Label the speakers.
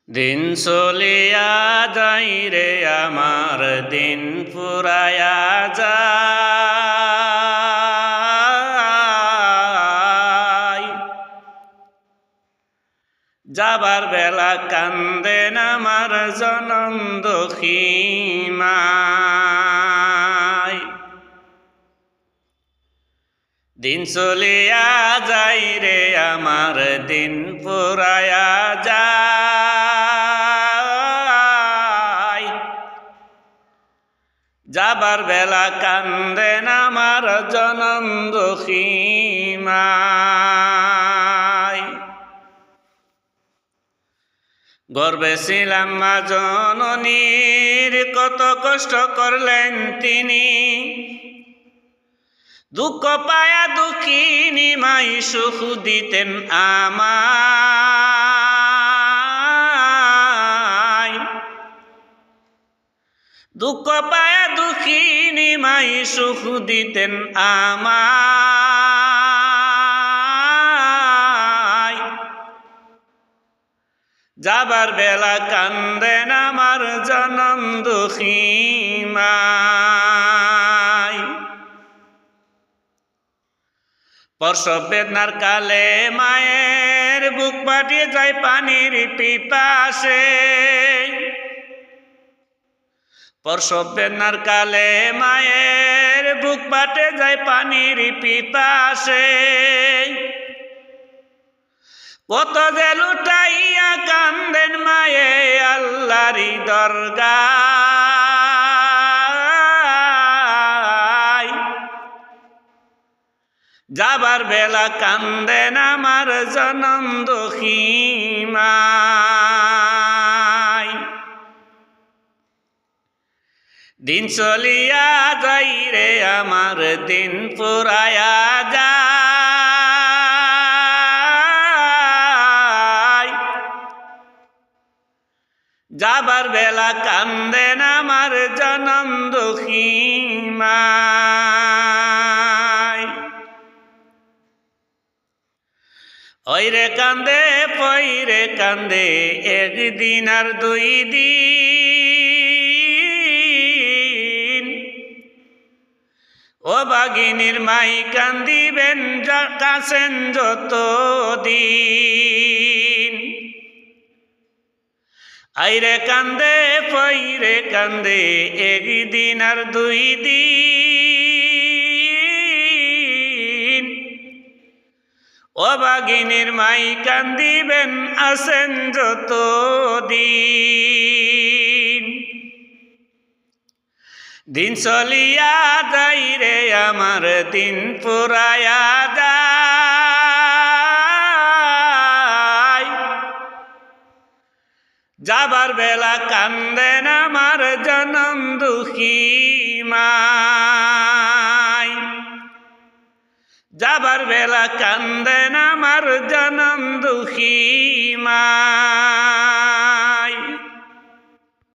Speaker 1: দিন চলিয়া যাই রে আমার দিন ফুরায়া যায়, যাবার বেলা কান্দেন আমার জনম দখিমায়। দিন চলিয়া যাই রে আমার দিন ফুরায়া যায়, যাবার বেলা কান্দেন আমার জনম দখিমায়। গর্বে ছিলাম মা জননীর, কত কষ্ট করলেন তিনি, দুঃখ পায়া দুঃখিনী মাই সুখ দিতেন আমায়। দুঃখ পায়া দুঃখিনী মাই সুখ দিতেন আমায়, যাবার বেলা কান্দেন আমার জনম দখিমায়। প্রসব বেদনার কালে মায়ের বুক ফাটিয়ে যায় পানির পিপাসে, প্রসব বেদনার কালে মায়ের বুক ফাটে যায় পানির পিপাসে। কত যে লুটাইয়া কান্দেন মায়ে আল্লাহরি দরগায়, যাবার বেলা কান্দেন আমার জনম দখিমায়। দিন চলিয়া যাই রে আমার দিন ফুরায়া যায়, যাবার বেলা কান্দেন আমার জনম দখিমায়। ওইরে কান্দে পইরে কান্দে একদিন আর দুই দিন, ও বাগিনীর মাই কান্দিবেন কাছেন যত দিন। আইরে কান্দে পইরে কান্দে একদিন আর দুই দিন, ও বাগিনীর মাই কান্দিবেন আছেন যত দিন। দিন চলিয়া যাই রে আমার দিন ফুরায়া যায়, যাবার বেলা কান্দেন আমার জনম দখিমায়, যাবার বেলা কান্দেন আমার জনম দখিমায়।